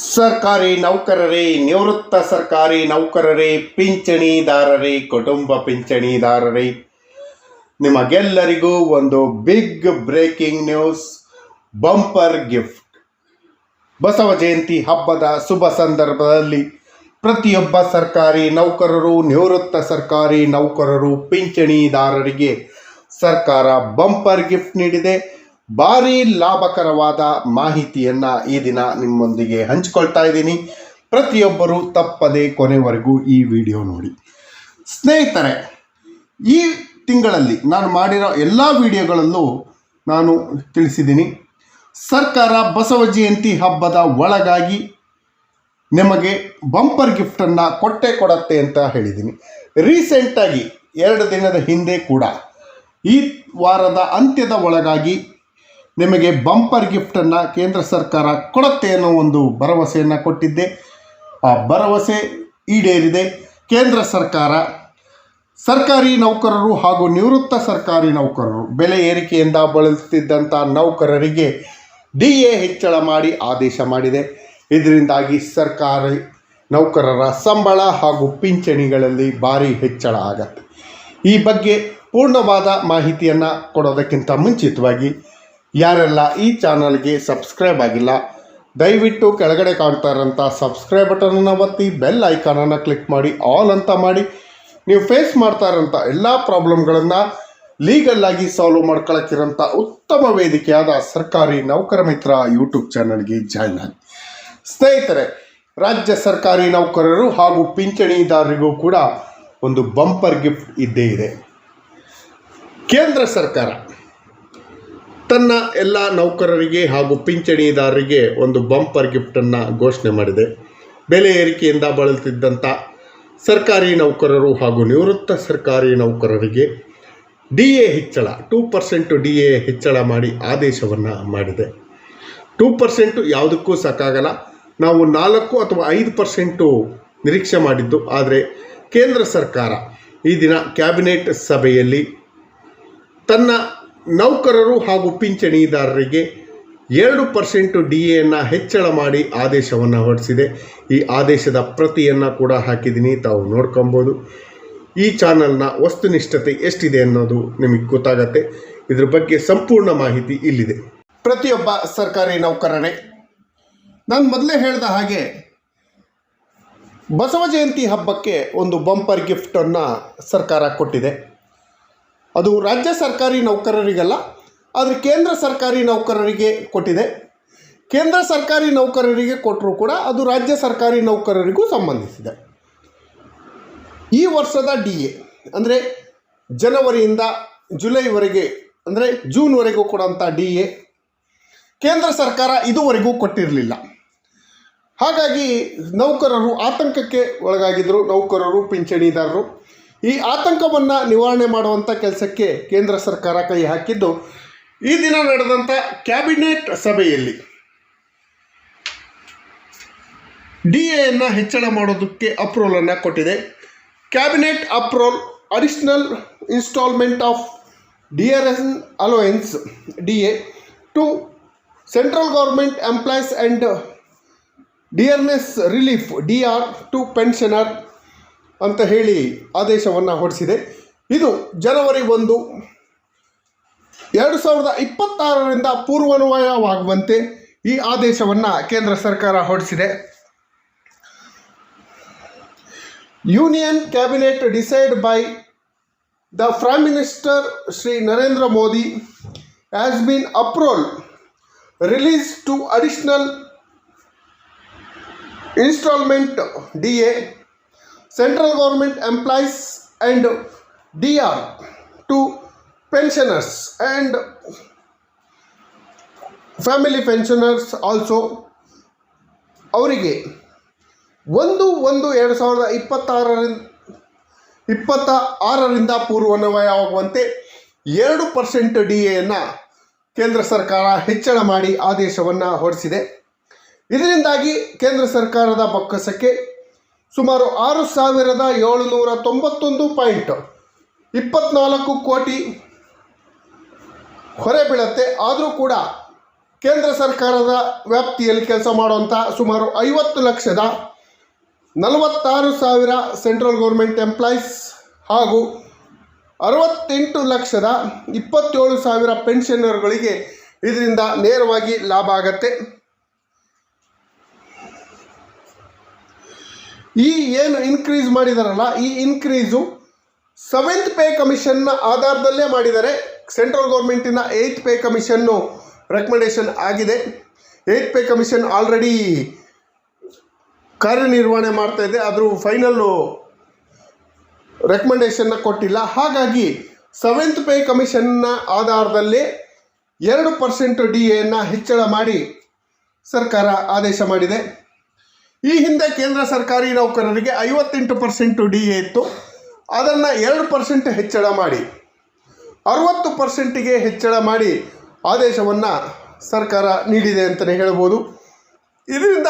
ಸರ್ಕಾರಿ ನೌಕರರೇ, ನಿವೃತ್ತ ಸರ್ಕಾರಿ ನೌಕರರೇ, ಪಿಂಚಣಿದಾರರೇ, ಕುಟುಂಬ ಪಿಂಚಣಿದಾರರೇ, ನಿಮಗೆಲ್ಲರಿಗೂ ಒಂದು big breaking news. Bumper gift. Basava Jayanti ಹಬ್ಬದ ಶುಭ ಸಂದರ್ಭದಲ್ಲಿ ಪ್ರತಿಯೊಬ್ಬ ಸರ್ಕಾರಿ ನೌಕರರು, ನಿವೃತ್ತ ಸರ್ಕಾರಿ ನೌಕರರು, ಪಿಂಚಣಿದಾರರಿಗೆ ಸರ್ಕಾರ ಬಂಪರ್ ಗಿಫ್ಟ್ ನೀಡಿದೆ. ಭಾರಿ ಲಾಭಕರವಾದ ಮಾಹಿತಿಯನ್ನು ಈ ದಿನ ನಿಮ್ಮೊಂದಿಗೆ ಹಂಚಿಕೊಳ್ತಾ ಇದ್ದೀನಿ. ಪ್ರತಿಯೊಬ್ಬರು ತಪ್ಪದೆ ಕೊನೆವರೆಗೂ ಈ ವಿಡಿಯೋ ನೋಡಿ. ಸ್ನೇಹಿತರೆ, ಈ ತಿಂಗಳಲ್ಲಿ ನಾನು ಮಾಡಿರೋ ಎಲ್ಲ ವಿಡಿಯೋಗಳಲ್ಲೂ ನಾನು ತಿಳಿಸಿದ್ದೀನಿ, ಸರ್ಕಾರ ಬಸವ ಜಯಂತಿ ಹಬ್ಬದ ಒಳಗಾಗಿ ನಿಮಗೆ ಬಂಪರ್ ಗಿಫ್ಟನ್ನು ಕೊಡುತ್ತೆ ಅಂತ ಹೇಳಿದ್ದೀನಿ. ರೀಸೆಂಟಾಗಿ 2 ದಿನದ ಹಿಂದೆ ಕೂಡ ಈ ವಾರದ ಅಂತ್ಯದ ಒಳಗಾಗಿ ನಿಮಗೆ ಬಂಪರ್ ಗಿಫ್ಟನ್ನು ಕೇಂದ್ರ ಸರ್ಕಾರ ಕೊಡುತ್ತೆ ಅನ್ನೋ ಒಂದು ಭರವಸೆಯನ್ನು ಕೊಟ್ಟಿದ್ದೆ. ಆ ಭರವಸೆ ಈಡೇರಿದೆ. ಕೇಂದ್ರ ಸರ್ಕಾರ ಸರ್ಕಾರಿ ನೌಕರರು ಹಾಗೂ ನಿವೃತ್ತ ಸರ್ಕಾರಿ ನೌಕರರು ಬೆಲೆ ಏರಿಕೆಯಿಂದ ಬಳಲುತ್ತಿದ್ದಂಥ ನೌಕರರಿಗೆ DA ಹೆಚ್ಚಳ ಮಾಡಿ ಆದೇಶ ಮಾಡಿದೆ. ಇದರಿಂದಾಗಿ ಸರ್ಕಾರಿ ನೌಕರರ ಸಂಬಳ ಹಾಗೂ ಪಿಂಚಣಿಗಳಲ್ಲಿ ಭಾರಿ ಹೆಚ್ಚಳ ಆಗತ್ತೆ. ಈ ಬಗ್ಗೆ ಪೂರ್ಣವಾದ ಮಾಹಿತಿಯನ್ನು ಕೊಡೋದಕ್ಕಿಂತ ಮುಂಚಿತವಾಗಿ ಯಾರೆಲ್ಲ ಈ ಚಾನಲ್ಗೆ ಸಬ್ಸ್ಕ್ರೈಬ್ ಆಗಿಲ್ಲ, ದಯವಿಟ್ಟು ಕೆಳಗಡೆ ಕಾಣ್ತಾ ಇರೋಂಥ ಸಬ್ಸ್ಕ್ರೈಬ್ ಬಟನನ್ನು ಒತ್ತಿ, ಬೆಲ್ ಐಕಾನನ್ನು ಕ್ಲಿಕ್ ಮಾಡಿ, ಆಲ್ ಅಂತ ಮಾಡಿ. ನೀವು ಫೇಸ್ ಮಾಡ್ತಾ ಇರೋಂಥ ಎಲ್ಲ ಪ್ರಾಬ್ಲಮ್ಗಳನ್ನು ಲೀಗಲ್ಲಾಗಿ ಸಾಲ್ವ್ ಮಾಡ್ಕೊಳ್ಳೋಕ್ಕಿರೋಂಥ ಉತ್ತಮ ವೇದಿಕೆಯಾದ ಸರ್ಕಾರಿ ನೌಕರ ಮಿತ್ರ ಯೂಟ್ಯೂಬ್ ಚಾನಲ್ಗೆ ಜಾಯ್ನ್ ಆಗಿ. ಸ್ನೇಹಿತರೆ, ರಾಜ್ಯ ಸರ್ಕಾರಿ ನೌಕರರು ಹಾಗೂ ಪಿಂಚಣಿದಾರರಿಗೂ ಕೂಡ ಒಂದು ಬಂಪರ್ ಗಿಫ್ಟ್ ಇದ್ದೇ ಇದೆ. ಕೇಂದ್ರ ಸರ್ಕಾರ ತನ್ನ ಎಲ್ಲ ನೌಕರರಿಗೆ ಹಾಗೂ ಪಿಂಚಣಿದಾರರಿಗೆ ಒಂದು ಬಂಪರ್ ಗಿಫ್ಟನ್ನು ಘೋಷಣೆ ಮಾಡಿದೆ. ಬೆಲೆ ಏರಿಕೆಯಿಂದ ಬಳಲುತ್ತಿದ್ದಂಥ ಸರ್ಕಾರಿ ನೌಕರರು ಹಾಗೂ ನಿವೃತ್ತ ಸರ್ಕಾರಿ ನೌಕರರಿಗೆ DA ಹೆಚ್ಚಳ 2% DA ಹೆಚ್ಚಳ ಮಾಡಿ ಆದೇಶವನ್ನು ಮಾಡಿದೆ. 2% ಯಾವುದಕ್ಕೂ ಸಾಕಾಗಲ್ಲ. ನಾವು 4 ಅಥವಾ 5% ನಿರೀಕ್ಷೆ ಮಾಡಿದ್ದು. ಆದರೆ ಕೇಂದ್ರ ಸರ್ಕಾರ ಈ ದಿನ ಕ್ಯಾಬಿನೆಟ್ ಸಭೆಯಲ್ಲಿ ತನ್ನ ನೌಕರರು ಹಾಗೂ ಪಿಂಚಣಿದಾರರಿಗೆ 2% DAಯನ್ನು ಹೆಚ್ಚಳ ಮಾಡಿ ಆದೇಶವನ್ನು ಹೊರಡಿಸಿದೆ. ಈ ಆದೇಶದ ಪ್ರತಿಯನ್ನು ಕೂಡ ಹಾಕಿದ್ದೀನಿ, ತಾವು ನೋಡ್ಕೊಬೋದು. ಈ ಚಾನಲ್ನ ವಸ್ತುನಿಷ್ಠತೆ ಎಷ್ಟಿದೆ ಅನ್ನೋದು ನಿಮಗೆ ಗೊತ್ತಾಗತ್ತೆ. ಇದ್ರ ಬಗ್ಗೆ ಸಂಪೂರ್ಣ ಮಾಹಿತಿ ಇಲ್ಲಿದೆ. ಪ್ರತಿಯೊಬ್ಬ ಸರ್ಕಾರಿ ನೌಕರರೇ, ನಾನು ಮೊದಲೇ ಹೇಳಿದ ಹಾಗೆ ಬಸವ ಜಯಂತಿ ಹಬ್ಬಕ್ಕೆ ಒಂದು ಬಂಪರ್ ಗಿಫ್ಟನ್ನು ಸರ್ಕಾರ ಕೊಟ್ಟಿದೆ. ಅದು ರಾಜ್ಯ ಸರ್ಕಾರಿ ನೌಕರರಿಗಲ್ಲ, ಆದರೆ ಕೇಂದ್ರ ಸರ್ಕಾರಿ ನೌಕರರಿಗೆ ಕೊಟ್ಟಿದೆ. ಕೇಂದ್ರ ಸರ್ಕಾರಿ ನೌಕರರಿಗೆ ಕೊಟ್ಟರೂ ಕೂಡ ಅದು ರಾಜ್ಯ ಸರ್ಕಾರಿ ನೌಕರರಿಗೂ ಸಂಬಂಧಿಸಿದೆ. ಈ ವರ್ಷದ DA ಅಂದರೆ ಜನವರಿಯಿಂದ ಜುಲೈವರೆಗೆ, ಅಂದರೆ ಜೂನ್ವರೆಗೂ ಕೊಡೋಂಥ DA ಕೇಂದ್ರ ಸರ್ಕಾರ ಇದುವರೆಗೂ ಕೊಟ್ಟಿರಲಿಲ್ಲ. ಹಾಗಾಗಿ ನೌಕರರು ಆತಂಕಕ್ಕೆ ಒಳಗಾಗಿದ್ದರು. ನೌಕರರು, ಪಿಂಚಣಿದಾರರು ಈ ಆತಂಕವನ್ನು ನಿವಾರಣೆ ಮಾಡುವಂಥ ಕೆಲಸಕ್ಕೆ ಕೇಂದ್ರ ಸರ್ಕಾರ ಕೈ ಹಾಕಿದ್ದು. ಈ ದಿನ ನಡೆದಂಥ ಕ್ಯಾಬಿನೆಟ್ ಸಭೆಯಲ್ಲಿ DAಯನ್ನು ಹೆಚ್ಚಳ ಮಾಡೋದಕ್ಕೆ ಅಪ್ರೂವಲನ್ನು ಕೊಟ್ಟಿದೆ. Cabinet approval additional instalment of DRS allowance DA to central government employees and dearness relief DR to pensioner ಅಂತ ಹೇಳಿ ಆದೇಶವನ್ನು ಹೊರಡಿಸಿದೆ. ಇದು ಜನವರಿ 1, 2026ರಿಂದ ಪೂರ್ವಾನ್ವಯವಾಗುವಂತೆ ಈ ಆದೇಶವನ್ನು ಕೇಂದ್ರ ಸರ್ಕಾರ ಹೊರಡಿಸಿದೆ. Union cabinet decide by the prime minister Shri Narendra Modi has been approval release to additional instalment DA Central Government Employees and DR to pensioners and family pensioners also. ಅವರಿಗೆ 1/1/2026ರಿಂದ ಪೂರ್ವಾನ್ವಯವಾಗುವಂತೆ 2% DAಯನ್ನು ಕೇಂದ್ರ ಸರ್ಕಾರ ಹೆಚ್ಚಳ ಮಾಡಿ ಆದೇಶವನ್ನು ಹೊರಡಿಸಿದೆ. ಇದರಿಂದಾಗಿ ಕೇಂದ್ರ ಸರ್ಕಾರದ ಬೊಕ್ಕಸಕ್ಕೆ ಸುಮಾರು 6,791.24 ಕೋಟಿ ಹೊರೆ ಬೀಳುತ್ತೆ. ಆದರೂ ಕೂಡ ಕೇಂದ್ರ ಸರ್ಕಾರದ ವ್ಯಾಪ್ತಿಯಲ್ಲಿ ಕೆಲಸ ಮಾಡುವಂಥ ಸುಮಾರು 50,46,000 ಸೆಂಟ್ರಲ್ ಗೌರ್ಮೆಂಟ್ ಎಂಪ್ಲಾಯೀಸ್ ಹಾಗೂ 68,27,000 ಪೆನ್ಷನರ್ಗಳಿಗೆ ಇದರಿಂದ ನೇರವಾಗಿ ಲಾಭ ಆಗತ್ತೆ. ಈ ಏನು ಇನ್ಕ್ರೀಸ್ ಮಾಡಿದಾರಲ್ಲ, ಈ ಇನ್ಕ್ರೀಸು 7th ಪೇ ಕಮಿಷನ್ನ ಆಧಾರದಲ್ಲೇ ಮಾಡಿದ್ದಾರೆ. ಸೆಂಟ್ರಲ್ ಗೌರ್ಮೆಂಟಿನ 8th ಪೇ ಕಮಿಷನ್ನು ರೆಕಮೆಂಡೇಶನ್ ಆಗಿದೆ. 8th ಪೇ ಕಮಿಷನ್ ಆಲ್ರೆಡಿ ಕಾರ್ಯನಿರ್ವಹಣೆ ಮಾಡ್ತಾ ಇದೆ, ಅದ್ರ ಫೈನಲ್ಲು ರೆಕಮೆಂಡೇಶನ್ನ ಕೊಟ್ಟಿಲ್ಲ. ಹಾಗಾಗಿ 7th ಪೇ ಕಮಿಷನ್ನ ಆಧಾರದಲ್ಲಿ 2% DAಯನ್ನು ಹೆಚ್ಚಳ ಮಾಡಿ ಸರ್ಕಾರ ಆದೇಶ ಮಾಡಿದೆ. ಈ ಹಿಂದೆ ಕೇಂದ್ರ ಸರ್ಕಾರಿ ನೌಕರರಿಗೆ 58% DA ಇತ್ತು, ಅದನ್ನು 2% ಹೆಚ್ಚಳ ಮಾಡಿ 60%ಗೆ ಹೆಚ್ಚಳ ಮಾಡಿ ಆದೇಶವನ್ನು ಸರ್ಕಾರ ನೀಡಿದೆ ಅಂತಲೇ ಹೇಳ್ಬೋದು. ಇದರಿಂದ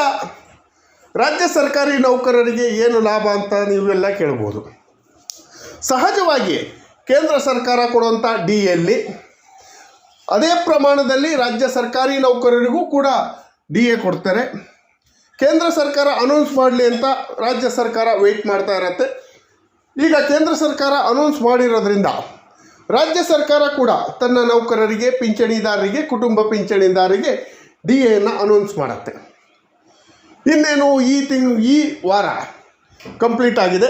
ರಾಜ್ಯ ಸರ್ಕಾರಿ ನೌಕರರಿಗೆ ಏನು ಲಾಭ ಅಂತ ನೀವೆಲ್ಲ ಕೇಳ್ಬೋದು. ಸಹಜವಾಗಿ ಕೇಂದ್ರ ಸರ್ಕಾರ ಕೊಡುವಂಥ DAಯಲ್ಲಿ ಅದೇ ಪ್ರಮಾಣದಲ್ಲಿ ರಾಜ್ಯ ಸರ್ಕಾರಿ ನೌಕರರಿಗೂ ಕೂಡ DA ಕೊಡ್ತಾರೆ. ಕೇಂದ್ರ ಸರ್ಕಾರ ಅನೌನ್ಸ್ ಮಾಡಲಿ ಅಂತ ರಾಜ್ಯ ಸರ್ಕಾರ ವೆಯ್ಟ್ ಮಾಡ್ತಾ ಇರತ್ತೆ. ಈಗ ಕೇಂದ್ರ ಸರ್ಕಾರ ಅನೌನ್ಸ್ ಮಾಡಿರೋದ್ರಿಂದ ರಾಜ್ಯ ಸರ್ಕಾರ ಕೂಡ ತನ್ನ ನೌಕರರಿಗೆ, ಪಿಂಚಣಿದಾರರಿಗೆ, ಕುಟುಂಬ ಪಿಂಚಣಿದಾರರಿಗೆ DAಯನ್ನು ಅನೌನ್ಸ್ ಮಾಡುತ್ತೆ. ಇನ್ನೇನು ಈ ವಾರ ಕಂಪ್ಲೀಟ್ ಆಗಿದೆ.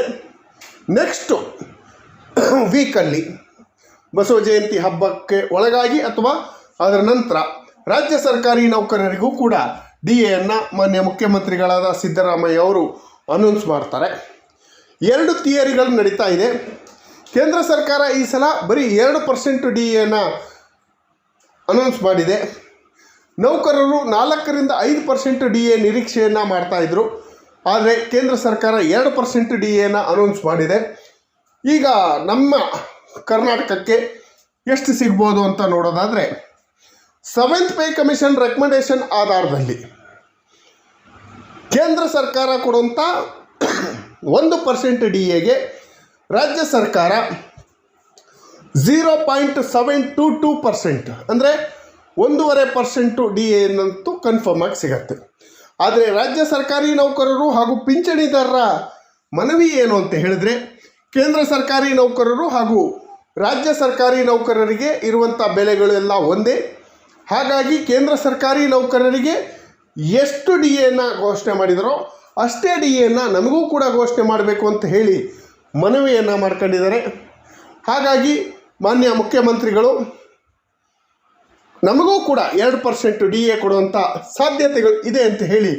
ನೆಕ್ಸ್ಟು ವೀಕಲ್ಲಿ ಬಸವ ಜಯಂತಿ ಹಬ್ಬಕ್ಕೆ ಒಳಗಾಗಿ ಅಥವಾ ಅದರ ನಂತರ ರಾಜ್ಯ ಸರ್ಕಾರಿ ನೌಕರರಿಗೂ ಕೂಡ DAಯನ್ನು ಮಾನ್ಯ ಮುಖ್ಯಮಂತ್ರಿಗಳಾದ ಸಿದ್ದರಾಮಯ್ಯ ಅವರು ಅನೌನ್ಸ್ ಮಾಡ್ತಾರೆ. 2 ಥಿಯರಿಗಳು ನಡೀತಾ ಇದೆ. ಕೇಂದ್ರ ಸರ್ಕಾರ ಈ ಸಲ ಬರೀ 2% DAಯನ್ನು ಅನೌನ್ಸ್ ಮಾಡಿದೆ. ನೌಕರರು 4-5% DA ನಿರೀಕ್ಷೆಯನ್ನು ಮಾಡ್ತಾಯಿದ್ರು. ಆದರೆ ಕೇಂದ್ರ ಸರ್ಕಾರ 2% DAಯನ್ನು ಅನೌನ್ಸ್ ಮಾಡಿದೆ. ಈಗ ನಮ್ಮ ಕರ್ನಾಟಕಕ್ಕೆ ಎಷ್ಟು ಸಿಗ್ಬೋದು ಅಂತ ನೋಡೋದಾದರೆ 7th ಪೇ ಕಮಿಷನ್ ರೆಕಮೆಂಡೇಶನ್ ಆಧಾರದಲ್ಲಿ ಕೇಂದ್ರ ಸರ್ಕಾರ ಕೊಡುವಂಥ 1% DAಗೆ ರಾಜ್ಯ ಸರ್ಕಾರ 0.722% ಅಂದರೆ 1.5% DAನಂತೂ ಕನ್ಫರ್ಮ್ ಆಗಿ ಸಿಗತ್ತೆ. ಆದರೆ ರಾಜ್ಯ ಸರ್ಕಾರಿ ನೌಕರರು ಹಾಗೂ ಪಿಂಚಣಿದಾರರ ಮನವಿ ಏನು ಅಂತ ಹೇಳಿದ್ರೆ, ಕೇಂದ್ರ ಸರ್ಕಾರಿ ನೌಕರರು ಹಾಗೂ ರಾಜ್ಯ ಸರ್ಕಾರಿ ನೌಕರರಿಗೆ ಇರುವಂಥ ಬೆಲೆಗಳೆಲ್ಲ ಒಂದೇ. ಹಾಗಾಗಿ ಕೇಂದ್ರ ಸರ್ಕಾರಿ ನೌಕರರಿಗೆ ಎಷ್ಟು DAಯನ್ನು ಘೋಷಣೆ ಮಾಡಿದರೋ ಅಷ್ಟೇ DAಯನ್ನು ನಮಗೂ ಕೂಡ ಘೋಷಣೆ ಮಾಡಬೇಕು ಅಂತ ಹೇಳಿ ಮನವಿಯನ್ನು ಮಾಡ್ಕೊಂಡಿದ್ದಾರೆ. ಹಾಗಾಗಿ ಮಾನ್ಯ ಮುಖ್ಯಮಂತ್ರಿಗಳು ನಮಗೂ ಕೂಡ 2% DA ಕೊಡುವಂಥ ಸಾಧ್ಯತೆಗಳು ಇದೆ ಅಂತ ಹೇಳಿ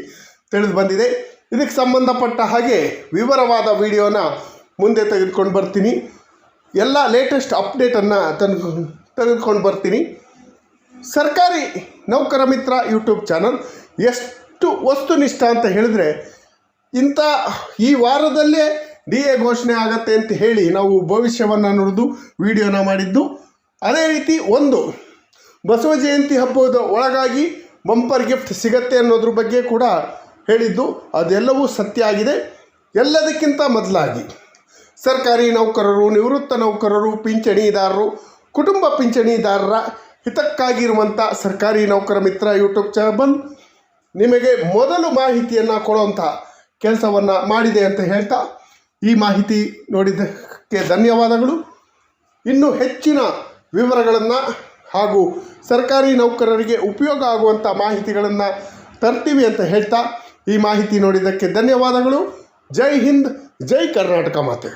ತಿಳಿದು ಬಂದಿದೆ. ಇದಕ್ಕೆ ಸಂಬಂಧಪಟ್ಟ ಹಾಗೆ ವಿವರವಾದ ವಿಡಿಯೋನ ಮುಂದೆ ತೆಗೆದುಕೊಂಡು ಬರ್ತೀನಿ. ಎಲ್ಲ ಲೇಟೆಸ್ಟ್ ಅಪ್ಡೇಟನ್ನು ತೆಗೆದುಕೊಂಡು ಬರ್ತೀನಿ. ಸರ್ಕಾರಿ ನೌಕರ ಮಿತ್ರ ಯೂಟ್ಯೂಬ್ ಚಾನಲ್ ಎಷ್ಟು ವಸ್ತುನಿಷ್ಠ ಅಂತ ಹೇಳಿದ್ರೆ, ಈ ವಾರದಲ್ಲೇ DA ಘೋಷಣೆ ಆಗತ್ತೆ ಅಂತ ಹೇಳಿ ನಾವು ಭವಿಷ್ಯವನ್ನು ನುಡಿದು ವಿಡಿಯೋನ ಮಾಡಿದ್ದು. ಅದೇ ರೀತಿ ಒಂದು ಬಸವ ಜಯಂತಿ ಹಬ್ಬದ ಒಳಗಾಗಿ ಬಂಪರ್ ಗಿಫ್ಟ್ ಸಿಗತ್ತೆ ಅನ್ನೋದ್ರ ಬಗ್ಗೆ ಕೂಡ ಹೇಳಿದ್ದು. ಅದೆಲ್ಲವೂ ಸತ್ಯ ಆಗಿದೆ. ಎಲ್ಲದಕ್ಕಿಂತ ಮೊದಲಾಗಿ ಸರ್ಕಾರಿ ನೌಕರರು, ನಿವೃತ್ತ ನೌಕರರು, ಪಿಂಚಣಿದಾರರು, ಕುಟುಂಬ ಪಿಂಚಣಿದಾರರ ಹಿತಕ್ಕಾಗಿರುವಂಥ ಸರ್ಕಾರಿ ನೌಕರ ಮಿತ್ರ ಯೂಟ್ಯೂಬ್ ಚಾನಲ್ ನಿಮಗೆ ಮೊದಲು ಮಾಹಿತಿಯನ್ನು ಕೊಡುವಂಥ ಕೆಲಸವನ್ನು ಮಾಡಿದೆ ಅಂತ ಹೇಳ್ತಾ, ಈ ಮಾಹಿತಿ ನೋಡಿದ್ದಕ್ಕೆ ಧನ್ಯವಾದಗಳು. ಇನ್ನೂ ಹೆಚ್ಚಿನ ವಿವರಗಳನ್ನು ಹಾಗೂ ಸರ್ಕಾರಿ ನೌಕರರಿಗೆ ಉಪಯೋಗ ಆಗುವಂಥ ಮಾಹಿತಿಗಳನ್ನು ತರ್ತೀವಿ ಅಂತ ಹೇಳ್ತಾ, ಈ ಮಾಹಿತಿ ನೋಡಿದ್ದಕ್ಕೆ ಧನ್ಯವಾದಗಳು. ಜೈ ಹಿಂದ್, ಜೈ ಕರ್ನಾಟಕ ಮಾತೆ.